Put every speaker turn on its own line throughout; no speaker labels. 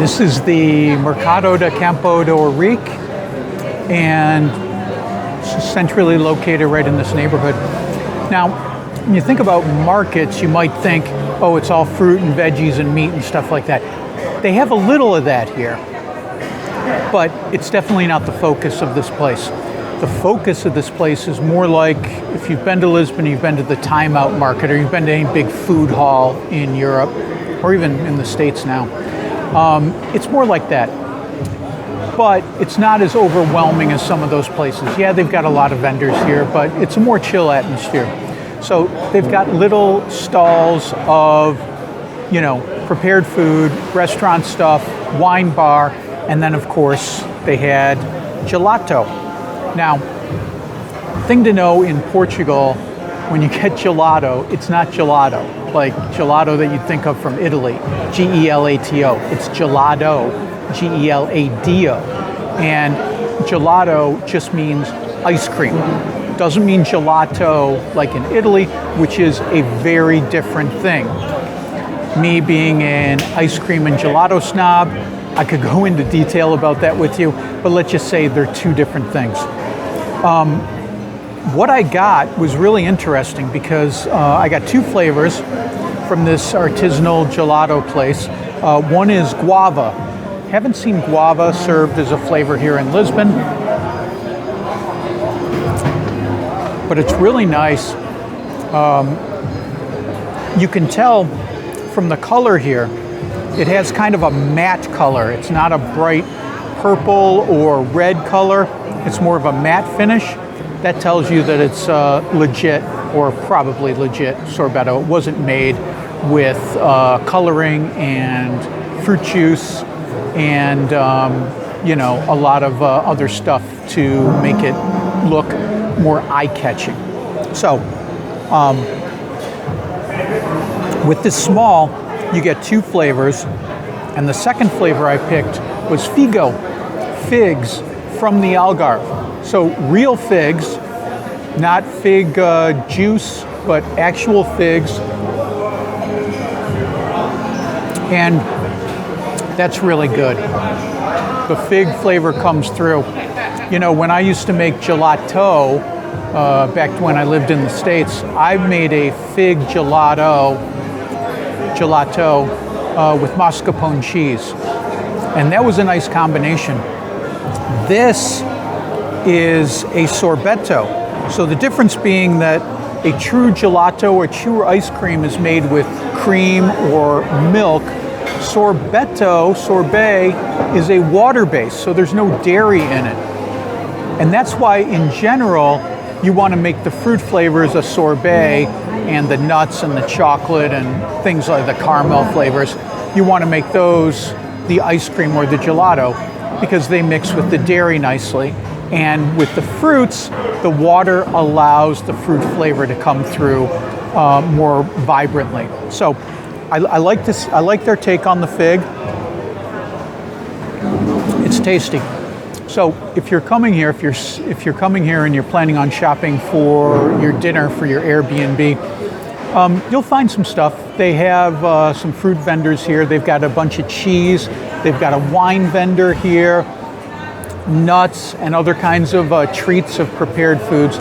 This is the Mercado de Campo de Ourique, and it's centrally located right in this neighborhood. Now, when you think about markets, you might think, oh, it's all fruit and veggies and meat and stuff like that. They have a little of that here, but it's definitely not the focus of this place. The focus of this place is more like, if you've been to Lisbon, you've been to the Time Out Market, or you've been to any big food hall in Europe, or even in the States now. It's more like that. But it's not as overwhelming as some of those places. Yeah, they've got a lot of vendors here, but it's a more chill atmosphere. So they've got little stalls of, prepared food, restaurant stuff, wine bar, and then of course they had gelato. Now, thing to know in Portugal, when you get gelato, it's not gelato, like gelato that you'd think of from Italy, G-E-L-A-T-O. It's gelado, G-E-L-A-D-O. And gelato just means ice cream. Doesn't mean gelato like in Italy, which is a very different thing. Me being an ice cream and gelato snob, I could go into detail about that with you, but let's just say they're two different things. What I got was really interesting because I got two flavors from this artisanal gelato place. One is guava. Haven't seen guava served as a flavor here in Lisbon, but it's really nice. You can tell from the color here, it has kind of a matte color. It's not a bright purple or red color. It's more of a matte finish. That tells you that it's legit, or probably legit sorbetto. It wasn't made with coloring and fruit juice and a lot of other stuff to make it look more eye-catching. So with this small, you get two flavors, and the second flavor I picked was figo, figs from the Algarve. So real figs, not fig juice, but actual figs. And that's really good. The fig flavor comes through. When I used to make gelato, back when I lived in the States, I made a fig gelato with mascarpone cheese. And that was a nice combination. This is a sorbetto. So the difference being that a true gelato or true ice cream is made with cream or milk. Sorbet is a water base, so there's no dairy in it. And that's why in general, you want to make the fruit flavors a sorbet, and the nuts and the chocolate and things like the caramel flavors, you want to make those the ice cream or the gelato, because they mix with the dairy nicely. And with the fruits, the water allows the fruit flavor to come through more vibrantly. So I like this. I like their take on the fig. It's tasty. So if you're coming here, if you're coming here and you're planning on shopping for your dinner for your Airbnb, you'll find some stuff. They have some fruit vendors here. They've got a bunch of cheese. They've got a wine vendor here, nuts and other kinds of treats of prepared foods.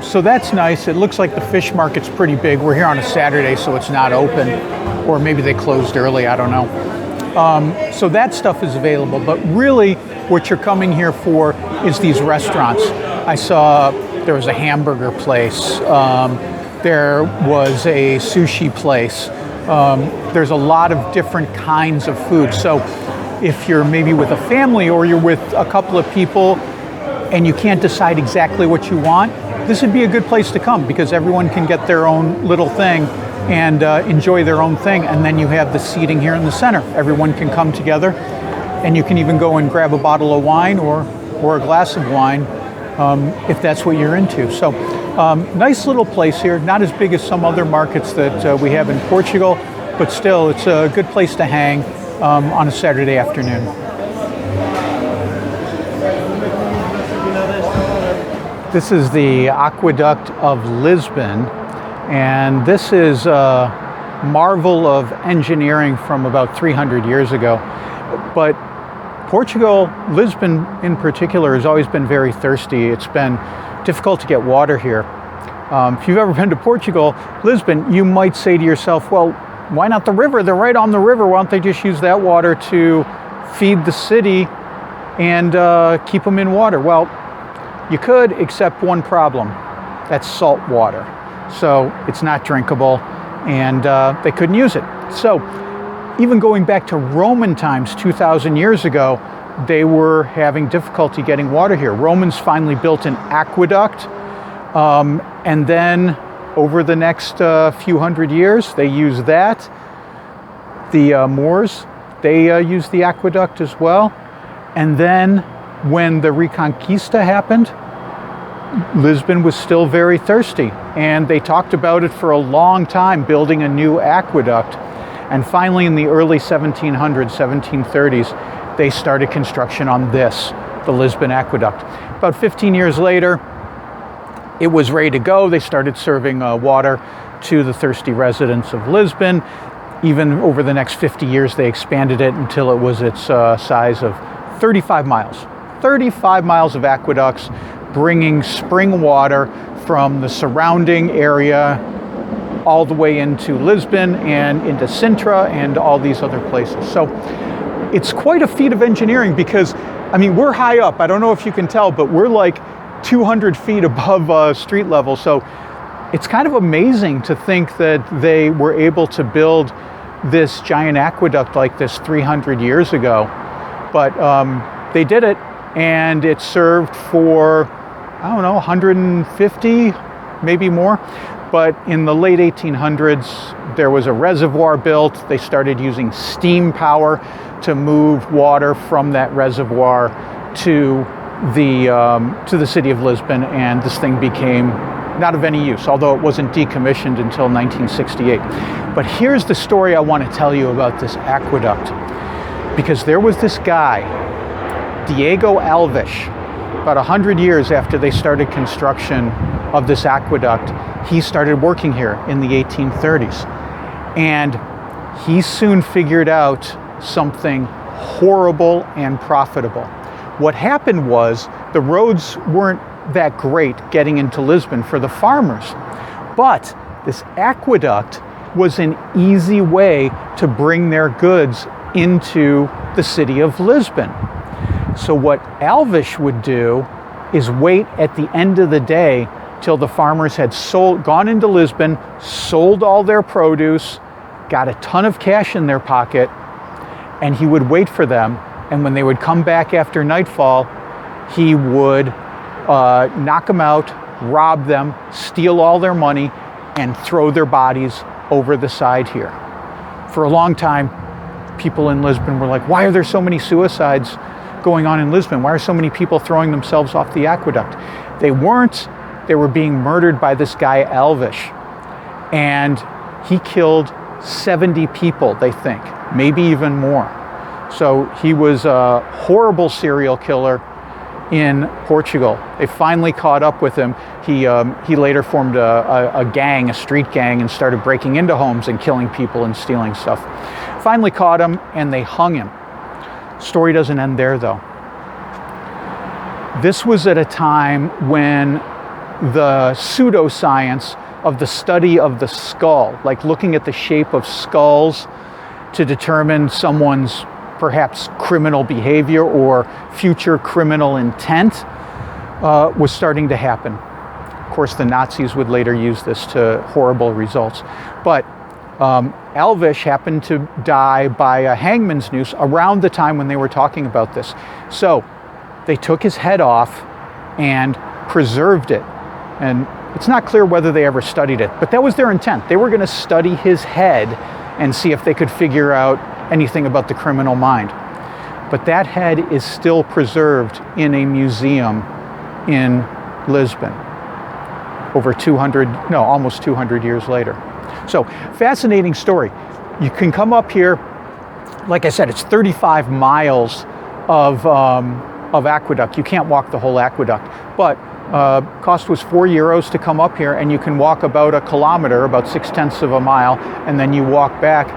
So that's nice. It looks like the fish market's pretty big. We're here on a Saturday, so it's not open, or maybe they closed early, I don't know. So that stuff is available, but really what you're coming here for is these restaurants. I saw there was a hamburger place. There was a sushi place. There's a lot of different kinds of food. So if you're maybe with a family or you're with a couple of people and you can't decide exactly what you want, this would be a good place to come, because everyone can get their own little thing and enjoy their own thing. And then you have the seating here in the center. Everyone can come together, and you can even go and grab a bottle of wine or a glass of wine if that's what you're into. So nice little place here, not as big as some other markets that we have in Portugal, but still it's a good place to hang on a Saturday afternoon. This is the Aqueduct of Lisbon, and this is a marvel of engineering from about 300 years ago. But Portugal, Lisbon in particular, has always been very thirsty. It's been difficult to get water here. If you've ever been to Portugal, Lisbon, you might say to yourself, well, why not the river? They're right on the river. Why don't they just use that water to feed the city and keep them in water? Well, you could, except one problem. That's salt water. So it's not drinkable, and they couldn't use it. So even going back to Roman times 2,000 years ago, they were having difficulty getting water here. Romans finally built an aqueduct, and then over the next few hundred years, they used that. The Moors, they used the aqueduct as well. And then when the Reconquista happened, Lisbon was still very thirsty. And they talked about it for a long time, building a new aqueduct. And finally, in the early 1700s, 1730s, they started construction on this, the Lisbon Aqueduct. About 15 years later, it was ready to go. They started serving water to the thirsty residents of Lisbon. Even over the next 50 years, they expanded it until it was its size of 35 miles. 35 miles of aqueducts bringing spring water from the surrounding area all the way into Lisbon and into Sintra and all these other places. So it's quite a feat of engineering because, I mean, we're high up. I don't know if you can tell, but we're like 200 feet above street level. So it's kind of amazing to think that they were able to build this giant aqueduct like this 300 years ago. But they did it, and it served for, I don't know, 150, maybe more. But in the late 1800s, there was a reservoir built. They started using steam power to move water from that reservoir to the city of Lisbon, and this thing became not of any use, although it wasn't decommissioned until 1968. But here's the story I want to tell you about this aqueduct, because there was this guy, Diego Alves, about 100 years after they started construction of this aqueduct. He started working here in the 1830s, and he soon figured out something horrible and profitable. What happened was the roads weren't that great getting into Lisbon for the farmers, but this aqueduct was an easy way to bring their goods into the city of Lisbon. So what Alves would do is wait at the end of the day till the farmers had gone into Lisbon, sold all their produce, got a ton of cash in their pocket, and he would wait for them. And when they would come back after nightfall, he would knock them out, rob them, steal all their money, and throw their bodies over the side here. For a long time, people in Lisbon were like, why are there so many suicides going on in Lisbon? Why are so many people throwing themselves off the aqueduct? They weren't. They were being murdered by this guy, Alves. And he killed 70 people, they think, maybe even more. So he was a horrible serial killer in Portugal. They finally caught up with him. He later formed a gang, a street gang, and started breaking into homes and killing people and stealing stuff. Finally caught him, and they hung him. Story doesn't end there, though. This was at a time when the pseudoscience of the study of the skull, like looking at the shape of skulls to determine someone's perhaps criminal behavior or future criminal intent, was starting to happen. Of course, the Nazis would later use this to horrible results. But Alves happened to die by a hangman's noose around the time when they were talking about this. So they took his head off and preserved it. And it's not clear whether they ever studied it, but that was their intent. They were going to study his head and see if they could figure out anything about the criminal mind. But that head is still preserved in a museum in Lisbon almost 200 years later. So, fascinating story. You can come up here, like I said, it's 35 miles of aqueduct. You can't walk the whole aqueduct, but cost was €4 to come up here, and you can walk about a kilometer, about 0.6 of a mile, and then you walk back.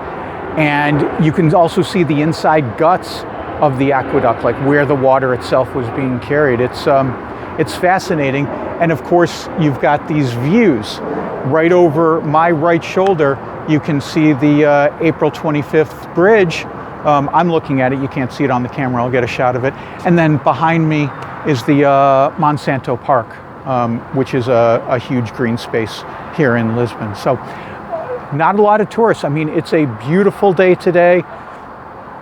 And you can also see the inside guts of the aqueduct, like where the water itself was being carried. It's fascinating. And of course, you've got these views. Right over my right shoulder, you can see the April 25th bridge. I'm looking at it. You can't see it on the camera. I'll get a shot of it. And then behind me is the Monsanto Park, which is a huge green space here in Lisbon. So not a lot of tourists. I mean, it's a beautiful day today.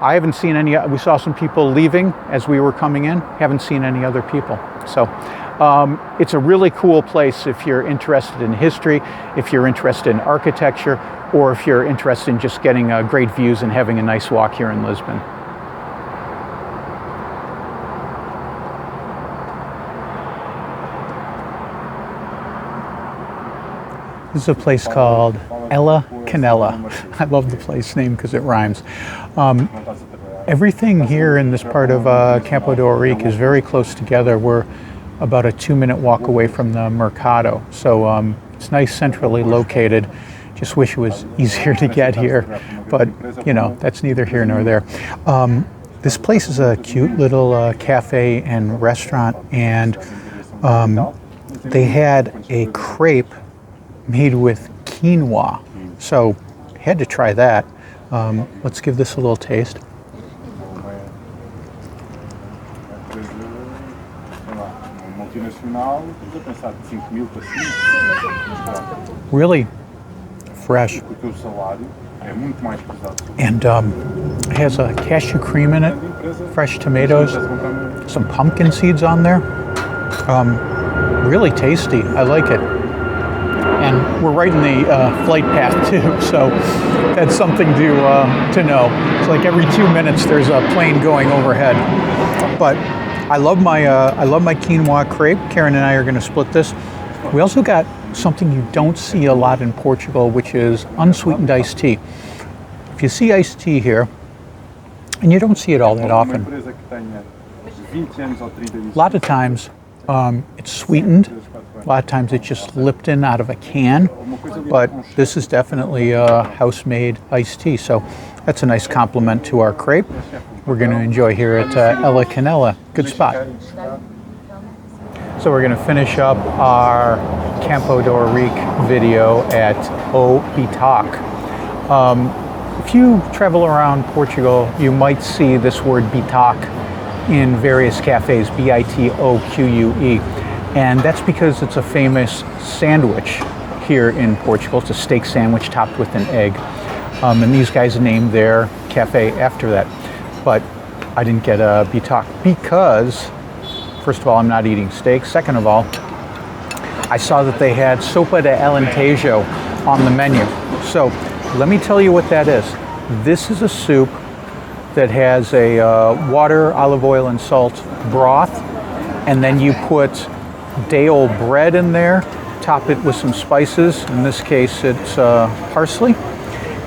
I haven't seen any. We saw some people leaving as we were coming in. Haven't seen any other people. So it's a really cool place if you're interested in history, if you're interested in architecture, or if you're interested in just getting great views and having a nice walk here in Lisbon. This is a place called Canela. I love the place name because it rhymes. Everything here in this part of Campo de Ourique is very close together. We're about a 2-minute walk away from the Mercado. So it's nice, centrally located. Just wish it was easier to get here, but you know, that's neither here nor there. This place is a cute little cafe and restaurant, and they had a crepe made with quinoa. So had to try that. Let's give this a little taste. Really fresh. And has a cashew cream in it, fresh tomatoes, some pumpkin seeds on there. Really tasty. I like it. And we're right in the flight path too, so that's something to know. It's like every 2 minutes there's a plane going overhead. But I love my quinoa crepe. Karen and I are going to split this. We also got something you don't see a lot in Portugal, which is unsweetened iced tea. If you see iced tea here, and you don't see it all that often, a lot of times it's sweetened. A lot of times it's just Lipton out of a can, but this is definitely a house-made iced tea. So that's a nice compliment to our crepe. We're going to enjoy here at Canela. Good spot. So we're going to finish up our Campo de Ourique video at Ohitak. If you travel around Portugal, you might see this word bitoque in various cafes, B-I-T-O-Q-U-E. And that's because it's a famous sandwich here in Portugal. It's a steak sandwich topped with an egg. And these guys named their cafe after that. But I didn't get a bitoque because, first of all, I'm not eating steak. Second of all, I saw that they had sopa de alentejo on the menu. So let me tell you what that is. This is a soup that has a water, olive oil, and salt broth. And then you put day-old bread in there, top it with some spices. In this case, it's parsley.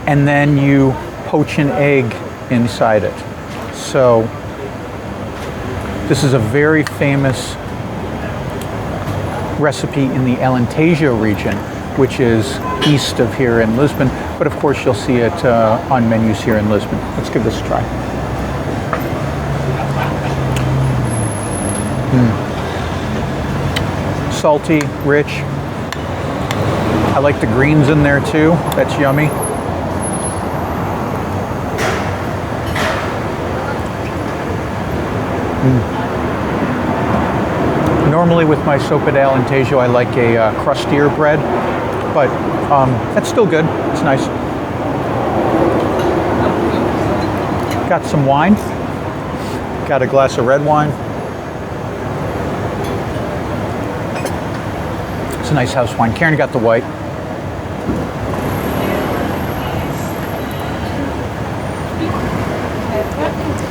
And then you poach an egg inside it. So this is a very famous recipe in the Alentejo region, which is east of here in Lisbon. But of course, you'll see it on menus here in Lisbon. Let's give this a try. Salty, rich. I like the greens in there too. That's yummy. Normally with my sopa de alentejo, I like a crustier bread, but that's still good. It's nice. Got some wine. Got a glass of red wine. It's a nice house wine. Karen got the white.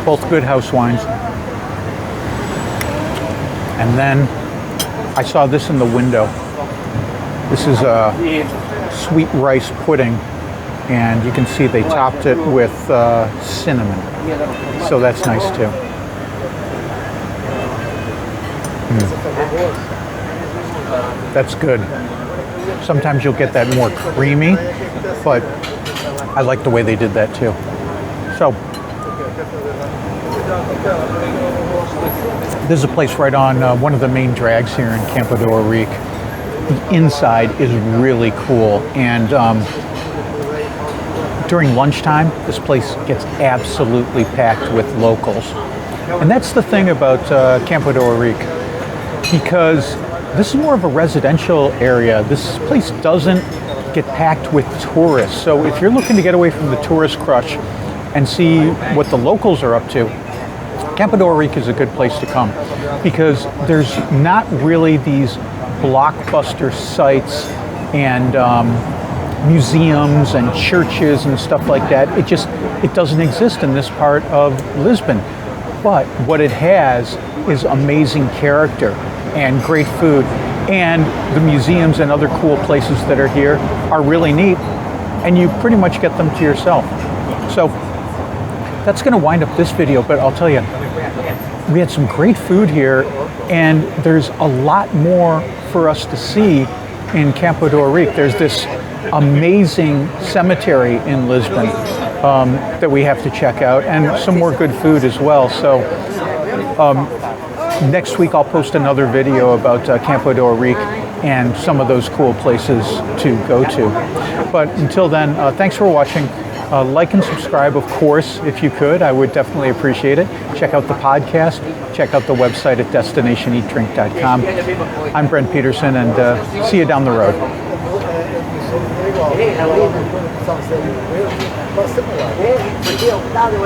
Both good house wines. And then I saw this in the window. This is a sweet rice pudding, and you can see they topped it with cinnamon. So that's nice too. That's good. Sometimes you'll get that more creamy, but I like the way they did that too. So This is a place right on one of the main drags here in Campo de Ourique. The inside is really cool, and during lunchtime, this place gets absolutely packed with locals. And that's the thing about Campo de Ourique, because this is more of a residential area. This place doesn't get packed with tourists. So if you're looking to get away from the tourist crush and see what the locals are up to, Campo de Ourique is a good place to come, because there's not really these blockbuster sites and museums and churches and stuff like that. It doesn't exist in this part of Lisbon. But what it has is amazing character and great food, and the museums and other cool places that are here are really neat, and you pretty much get them to yourself. So that's going to wind up this video, but I'll tell you, we had some great food here, and there's a lot more for us to see in Campo de Ourique. There's this amazing cemetery in Lisbon that we have to check out, and some more good food as well. So next week I'll post another video about Campo de Ourique and some of those cool places to go to. But until then, thanks for watching. Like and subscribe, of course, if you could. I would definitely appreciate it. Check out the podcast. Check out the website at destinationeatdrink.com. I'm Brent Peterson, and see you down the road.
Porque o dado